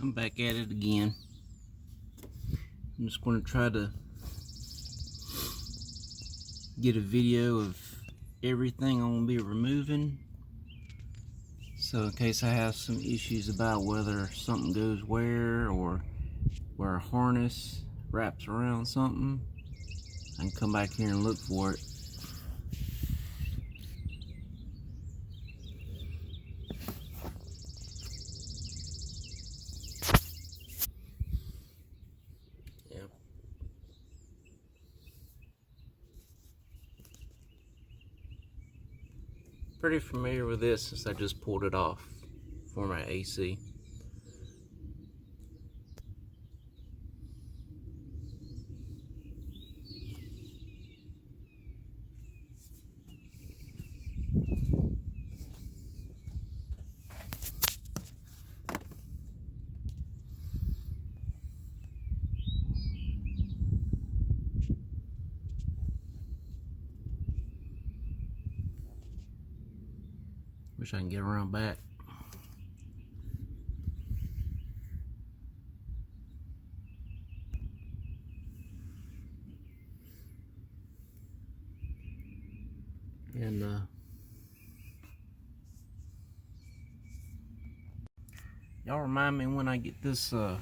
I'm back at it again. I'm just going to try to get a video of everything I'm going to be removing, so in case I have some issues about whether something goes where, or where a harness wraps around something, I can come back here and look for it. Pretty familiar with this since I just pulled it off for my AC. Wish I can get around back. And y'all remind me when I get this the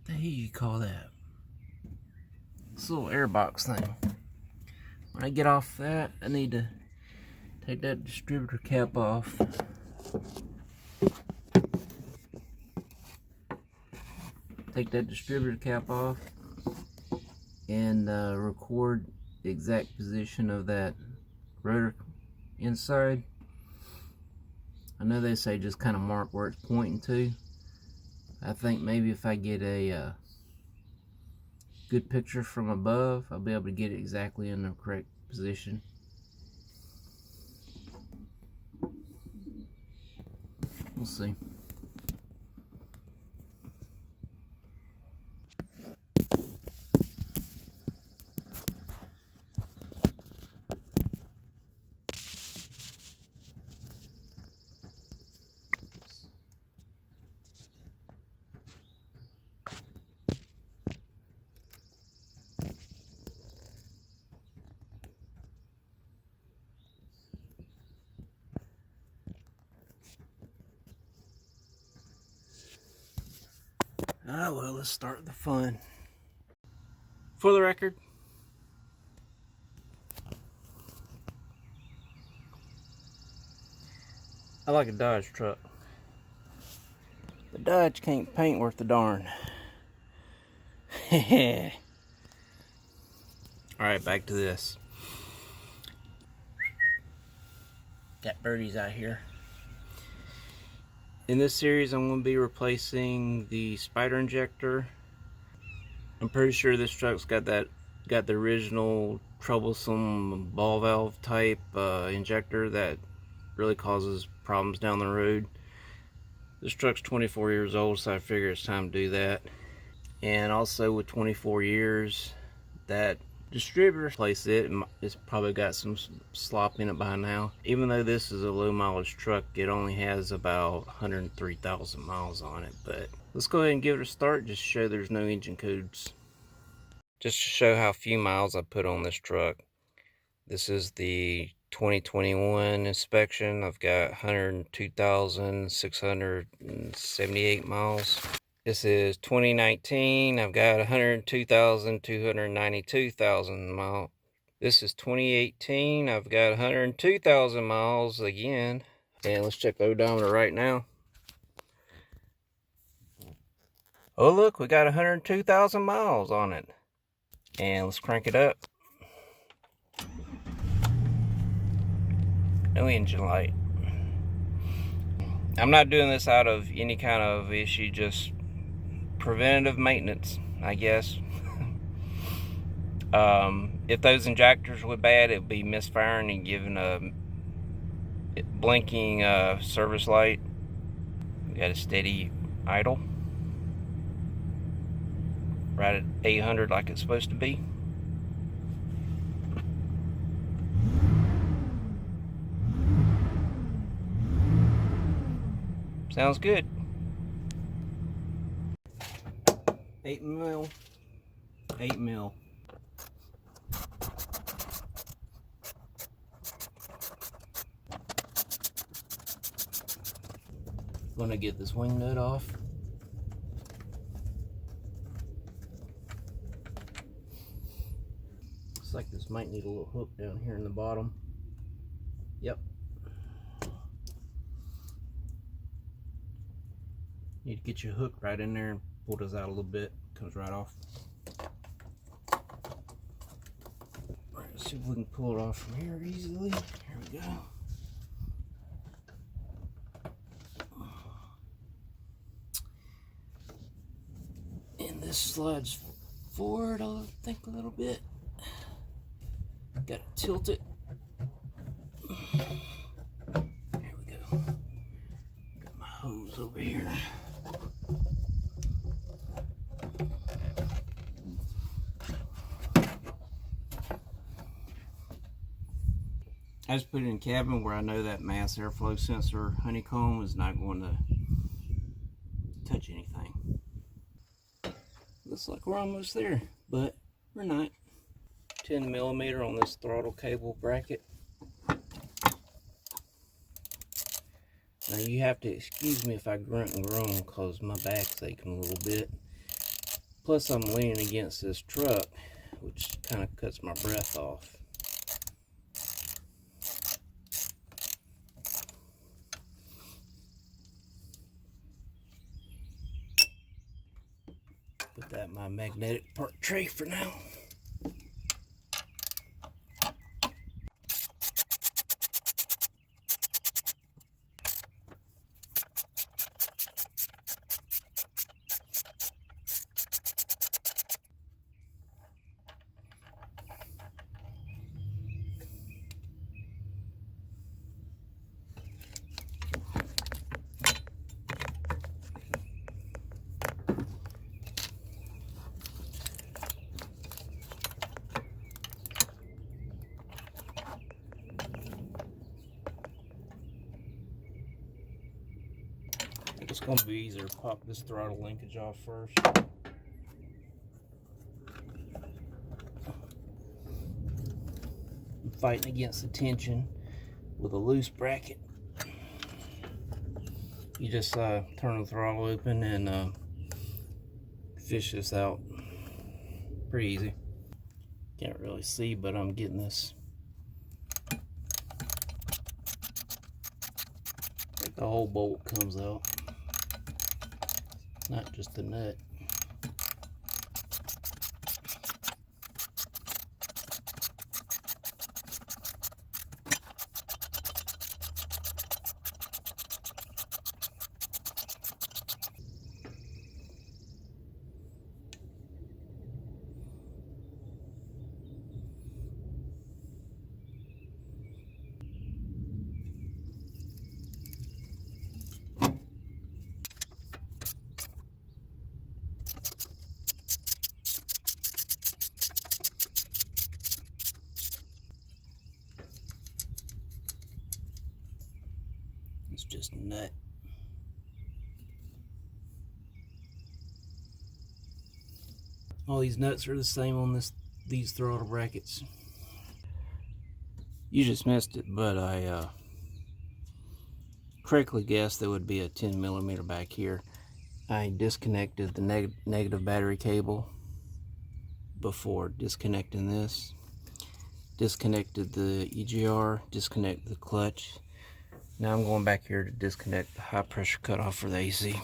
hell you call that? This little air box thing. When I get off that, I need to take that distributor cap off. Take that distributor cap off and record the exact position of that rotor inside. I know they say just kind of mark where it's pointing to. I think maybe if I get a good picture from above, I'll be able to get it exactly in the correct position. We'll see. Ah, well, let's start the fun. For the record, I like a Dodge truck. The Dodge can't paint worth a darn. Alright, back to this. Got birdies out here. In this series, I'm going to be replacing the spider injector. I'm pretty sure this truck's got the original troublesome ball valve type injector that really causes problems down the road. This truck's 24 years old, so I figure it's time to do that. And also with 24 years, that distributor replace it's probably got some slop in it by now. Even though this is a low mileage truck, it only has about 103,000 miles on it. But let's go ahead and give it a start, just to show there's no engine codes. Just to show how few miles I put on this truck. This is the 2021 inspection. I've got 102,678 miles. This is 2019. I've got 102,292,000 miles. This is 2018. I've got 102,000 miles again. And let's check the odometer right now. Oh, look, we got 102,000 miles on it. And let's crank it up. No engine light. I'm not doing this out of any kind of issue, just preventative maintenance, I guess. If those injectors were bad, it would be misfiring and giving a blinking service light. We got a steady idle right at 800 like it's supposed to be. Sounds good. 8 mil. 8 mil. Gonna get this wing nut off. Looks like this might need a little hook down here in the bottom. Yep. Need to get your hook right in there and pull this out a little bit. Comes right off. Alright, let's see if we can pull it off from here easily. Here we go. And this slides forward, I think, a little bit. Gotta tilt it. There we go. Got my hose over here. I just put it in a cabin where I know that mass airflow sensor honeycomb is not going to touch anything. Looks like we're almost there, but we're not. 10 millimeter on this throttle cable bracket. Now you have to excuse me if I grunt and groan because my back's aching a little bit. Plus I'm leaning against this truck, which kind of cuts my breath off. Put that in my magnetic part tray for now. It's going to be easier to pop this throttle linkage off first. I'm fighting against the tension with a loose bracket. You just turn the throttle open and fish this out. Pretty easy. Can't really see, but I'm getting this. The whole bolt comes out. Not just the nut. It's just a nut. All these nuts are the same on these throttle brackets. You just missed it, but I correctly guessed there would be a 10 millimeter back here. I disconnected the negative battery cable before disconnecting this. Disconnected the EGR, disconnected the clutch. Now I'm going back here to disconnect the high pressure cutoff for the AC.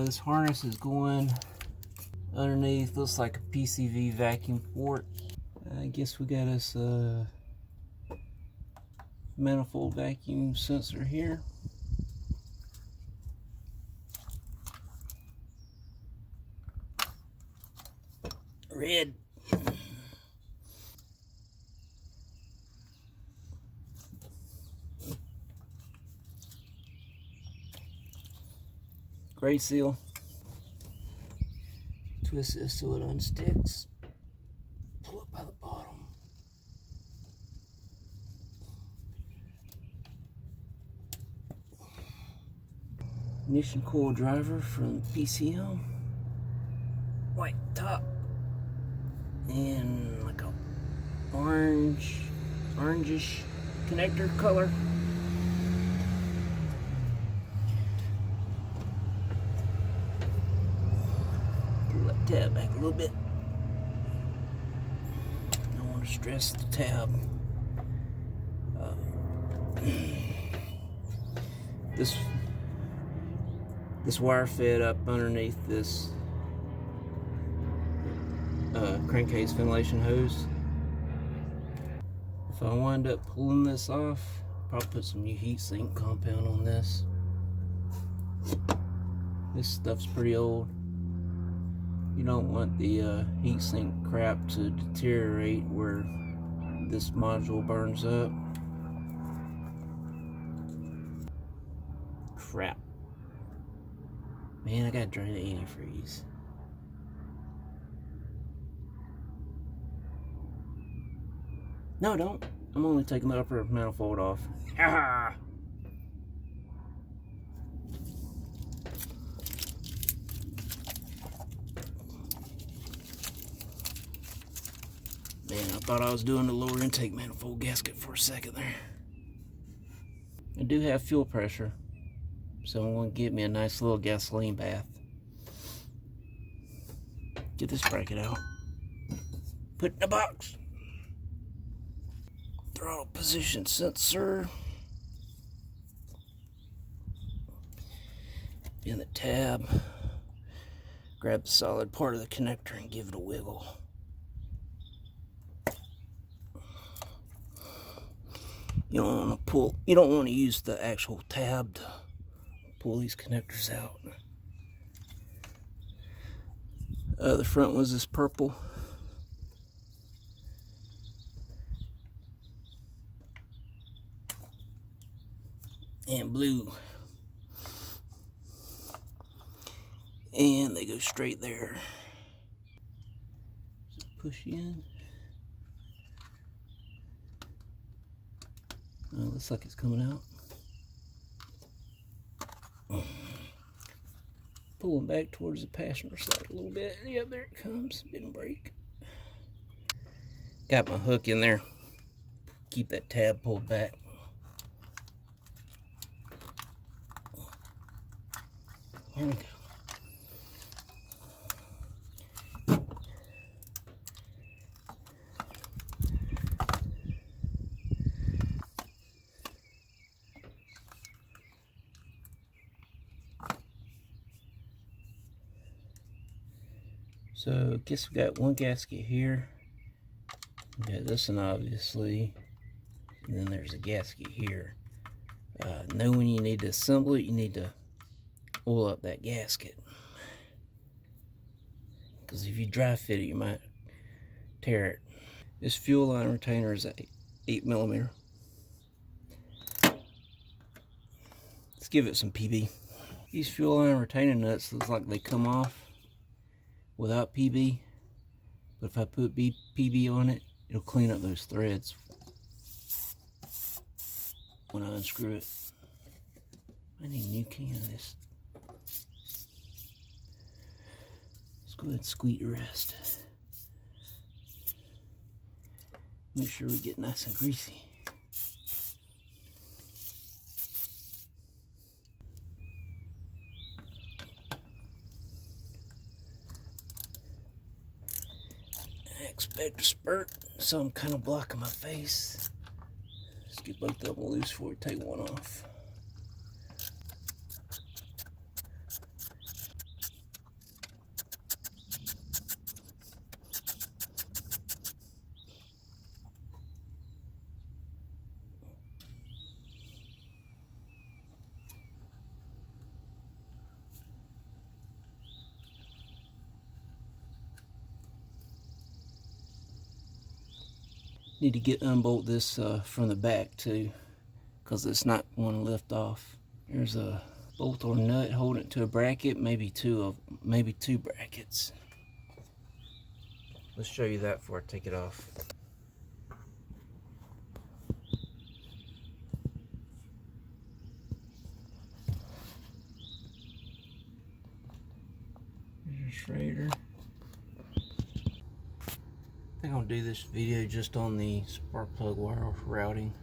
This harness is going underneath, looks like a PCV vacuum port. I guess we got us a manifold vacuum sensor here. Red. gray seal. Twist this so it unsticks. Pull it by the bottom. Ignition coil driver from PCM. White top. And like a orangish connector color. Pull that tab back a little bit. Don't want to stress the tab. This wire fed up underneath this crankcase ventilation hose. If I wind up pulling this off, probably put some new heat sink compound on this. This stuff's pretty old. You don't want the heat sink crap to deteriorate where this module burns up. Crap. Man, I gotta drain the antifreeze. No, don't. I'm only taking the upper manifold off. Ah! Man, I thought I was doing the lower intake manifold gasket for a second there. I do have fuel pressure, so I'm going to get me a nice little gasoline bath. Get this bracket out. Put it in the box. Throttle position sensor. In the tab. Grab the solid part of the connector and give it a wiggle. You don't want to pull, you don't want to use the actual tab to pull these connectors out. The front was this purple. And blue. And they go straight there. Push in. Looks like it's coming out. Pulling back towards the passenger side a little bit. Yep, there it comes. Didn't break. Got my hook in there. Keep that tab pulled back. There we go. So I guess we got one gasket here. We got this one obviously. And then there's a gasket here. Know when you need to assemble it, you need to oil up that gasket. Because if you dry fit it, you might tear it. This fuel line retainer is 8mm. Let's give it some PB. These fuel line retainer nuts look like they come off without PB, but if I put PB on it, it'll clean up those threads when I unscrew it. I need a new can of this. Let's go ahead and squeeze the rest. Make sure we get nice and greasy. I expect a spurt, so I'm kind of blocking my face. Let's get both of them loose before we take one off. Need to unbolt this from the back too, because it's not going to lift off. There's a bolt or nut holding it to a bracket, maybe two brackets. Let's show you that before I take it off. Here's your Schrader. I think I'll do this video just on the spark plug wire routing.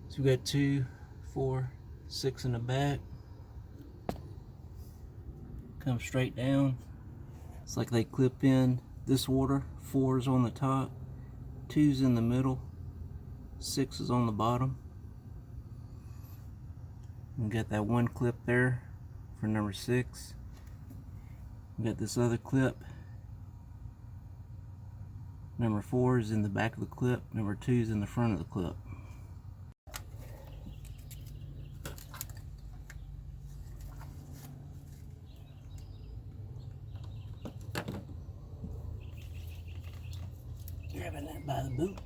So we got 2, 4, 6 in the back. Come straight down. It's like they clip in this order. 4 is on the top, 2's in the middle, 6 is on the bottom. We got that one clip there for number 6. We got this other clip. Number 4 is in the back of the clip. Number 2 is in the front of the clip. Grabbing that by the boot.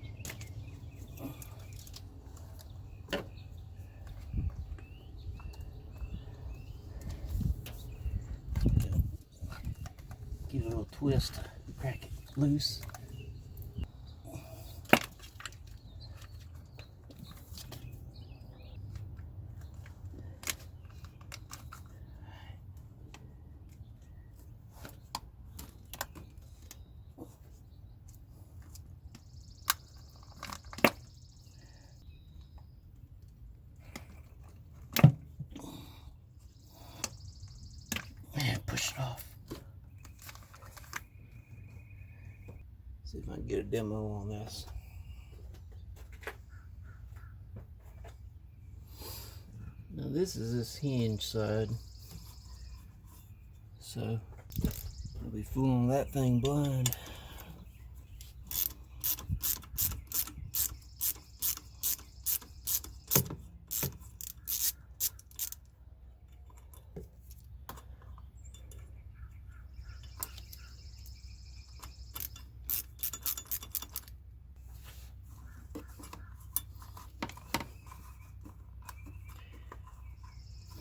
Give it a little twist, crack it loose. And push it off. See if I can get a demo on this. Now this is this hinge side, so I'll be fooling that thing blind.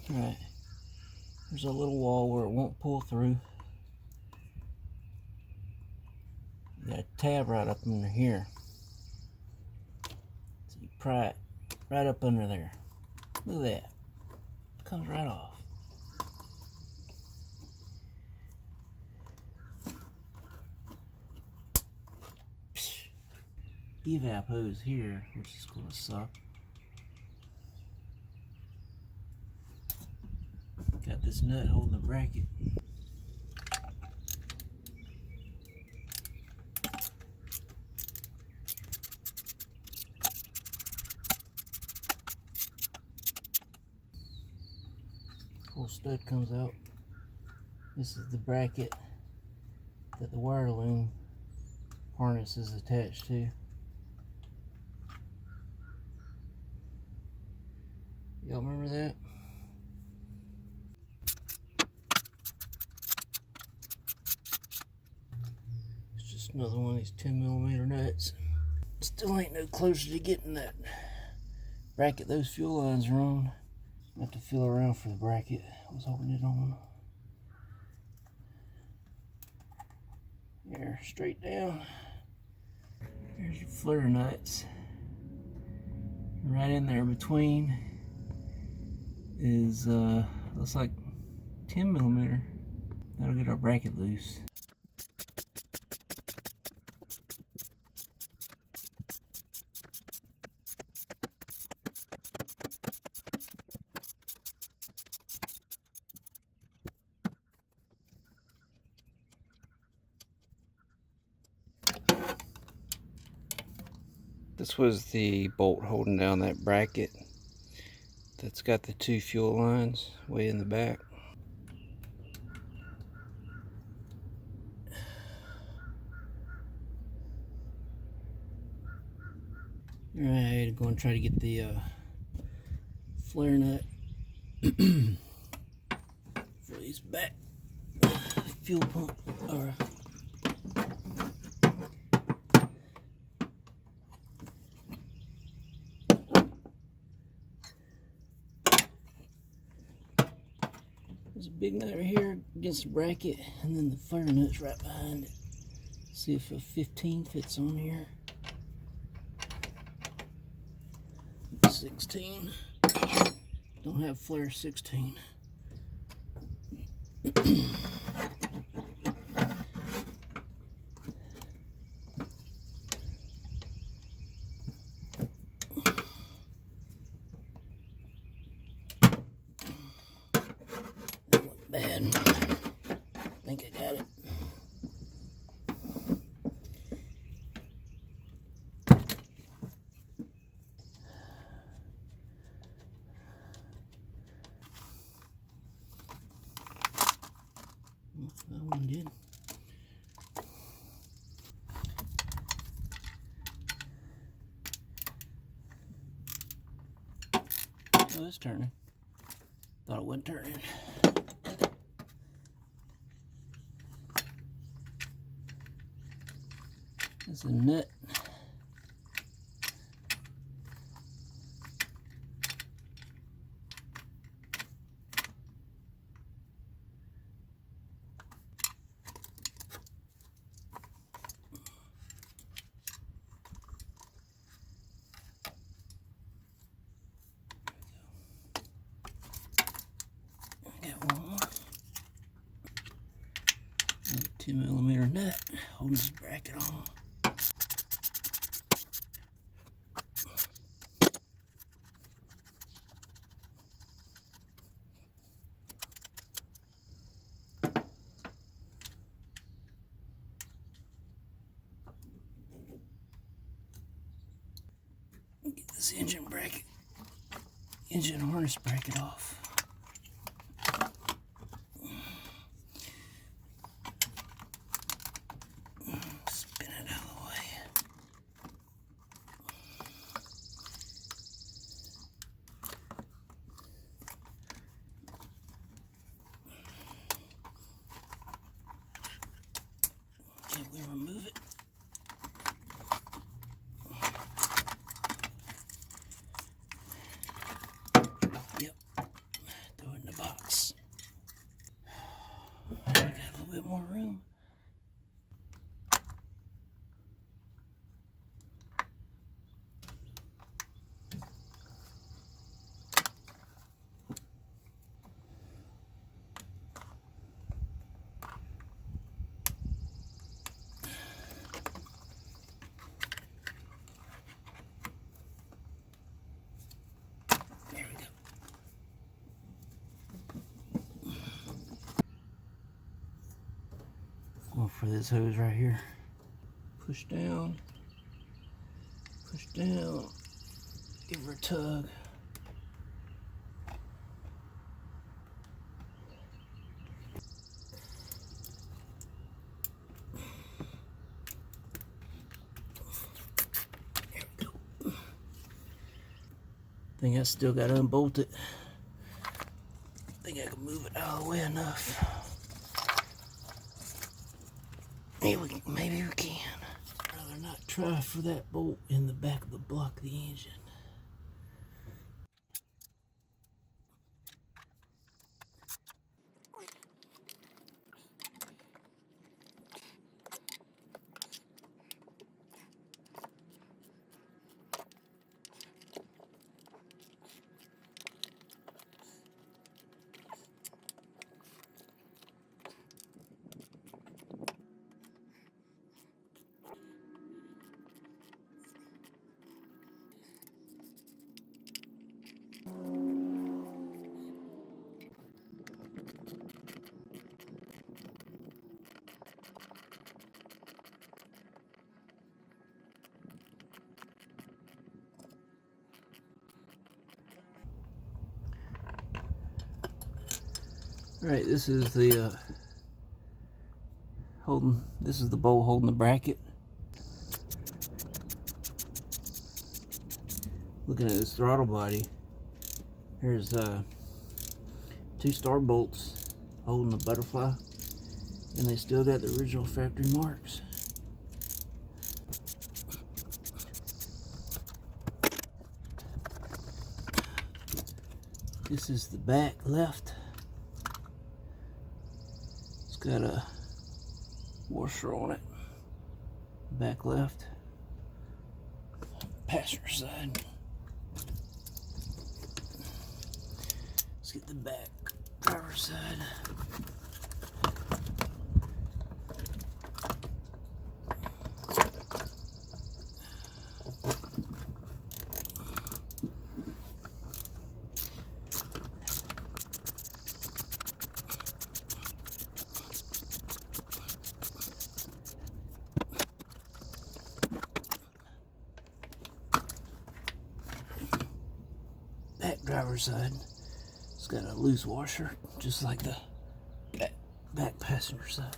Alright, there's a little wall where it won't pull through. You got a tab right up under here. So you pry it right up under there. Look at that. It comes right off. Evap hose here, which is going to suck. Got this nut holding the bracket. Full stud comes out. This is the bracket that the wire loom harness is attached to. Y'all remember that? Another one of these 10mm nuts. Still ain't no closer to getting that bracket those fuel lines are on. I have to feel around for the bracket. I was holding it on. There, straight down. There's your flare nuts. Right in there between is looks like 10mm. That'll get our bracket loose. This was the bolt holding down that bracket that's got the 2 fuel lines way in the back. Alright, I'm going to try to get the flare nut for these back fuel pump or There's a big nut right here against the bracket, and then the fire nut's right behind it. See if a 15 fits on here. 16. Don't have flare 16. Bad. I think I got it. That one did. Oh, it's turning. Thought it wasn't turning. It's a nut. Got one more. 2mm nut holding this bracket on. Get this engine harness bracket off. Spin it out of the way. Can we remove it? Yep. Throw it in the box. I got a little bit more room. There we go. Going for this hose right here. Push down, give her a tug. There we go. Think I still got to unbolt it. Think I can move it out of the way enough. Maybe we can. I'd rather not try for that bolt in the back of the block of the engine. Alright, this is the this is the bowl holding the bracket. Looking at this throttle body, there's 2 star bolts holding the butterfly, and they still got the original factory marks. This is the back left. got a washer on it. Back left. Passenger side. Let's get the back driver's side. Back driver's side. It's got a loose washer, just like the back passenger side.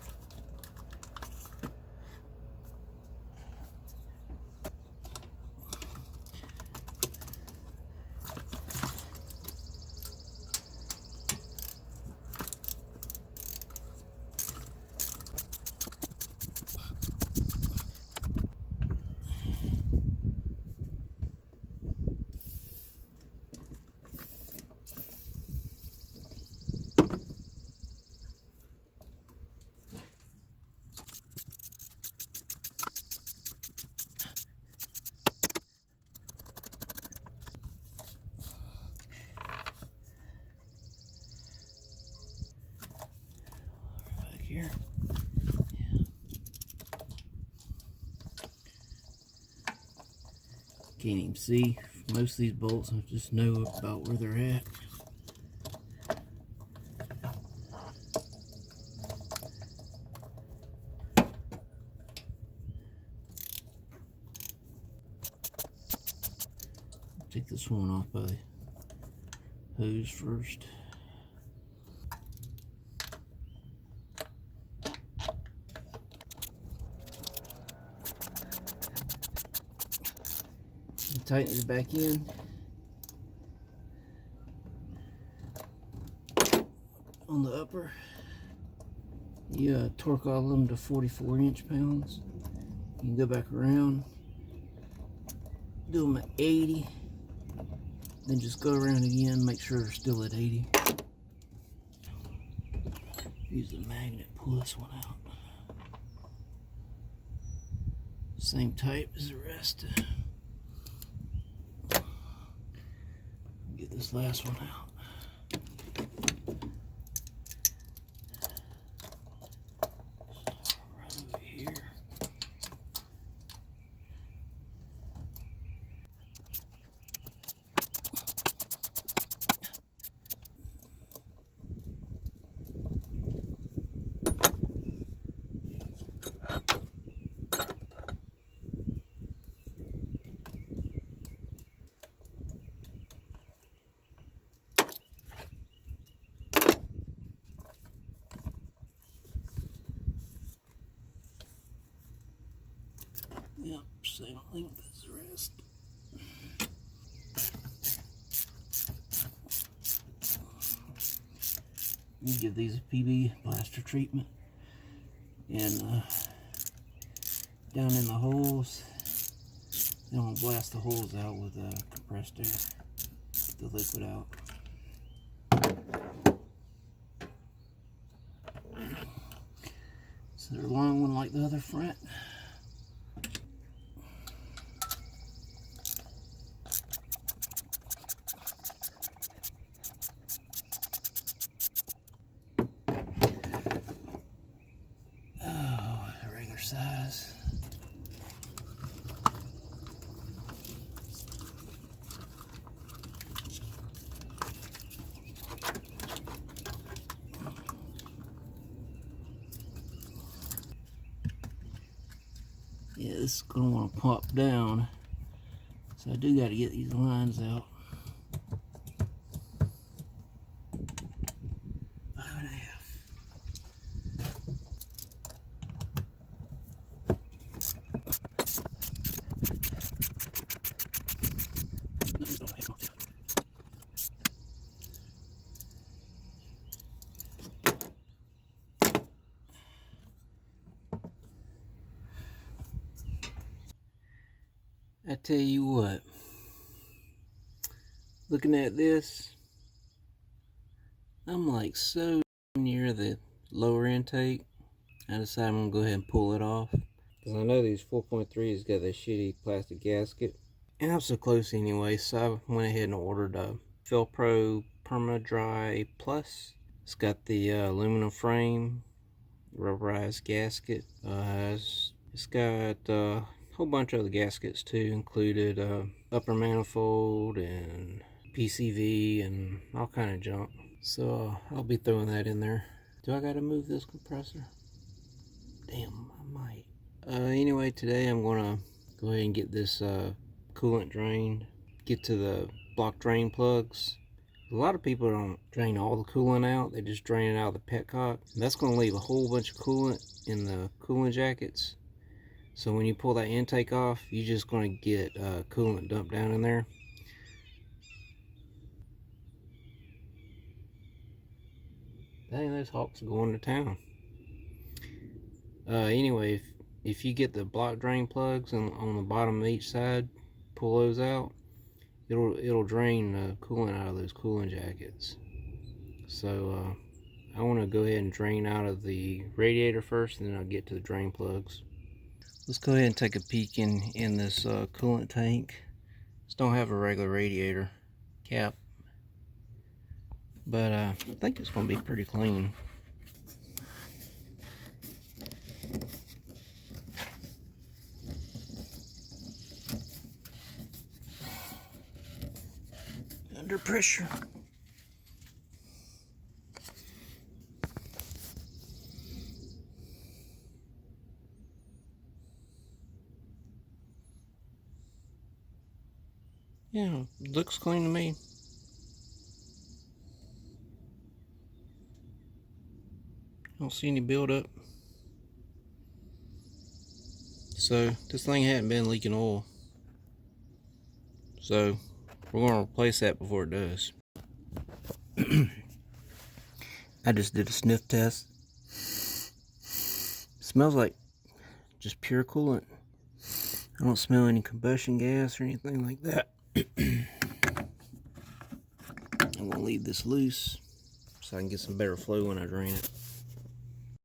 Here. Yeah. Can't even see most of these bolts. I just know about where they're at. Take this one off by the hose first. Tighten it back in. On the upper, you torque all of them to 44 inch-pounds. You can go back around, do them at 80, then just go around again, make sure they're still at 80. Use the magnet, pull this one out. Same type as the rest. Get this last one out. Right over here. Yep, same length as the rest. You give these a PB plaster treatment, and down in the holes, you don't blast the holes out with compressed air. Get the liquid out. So they're a long one like the other front. Size. Yeah, this is going to want to pop down, so I do got to get these lines out. 5.5. I tell you what, looking at this, I'm like so near the lower intake. I decided I'm gonna go ahead and pull it off, because I know these 4.3s got that shitty plastic gasket. And I'm so close anyway, so I went ahead and ordered a FelPro PermaDry Plus. It's got the aluminum frame, rubberized gasket. It's got a whole bunch of other gaskets too, included upper manifold and PCV and all kind of junk. So I'll be throwing that in there. Do I gotta move this compressor? Damn, I might. Anyway, today I'm gonna go ahead and get this coolant drained. Get to the block drain plugs. A lot of people don't drain all the coolant out. They just drain it out of the petcock. That's gonna leave a whole bunch of coolant in the coolant jackets. So when you pull that intake off, you're just gonna get coolant dumped down in there. Dang, those hawks are going to town. Anyway, if you get the block drain plugs on the bottom of each side, pull those out, it'll drain the coolant out of those coolant jackets. So I want to go ahead and drain out of the radiator first, and then I'll get to the drain plugs. Let's go ahead and take a peek in this coolant tank. Just don't have a regular radiator cap, but I think it's going to be pretty clean. Under pressure. Yeah, looks clean to me. I don't see any buildup. So this thing hadn't been leaking oil. So we're going to replace that before it does. I just did a sniff test. Smells like just pure coolant. I don't smell any combustion gas or anything like that. I'm going to leave this loose so I can get some better flow when I drain it.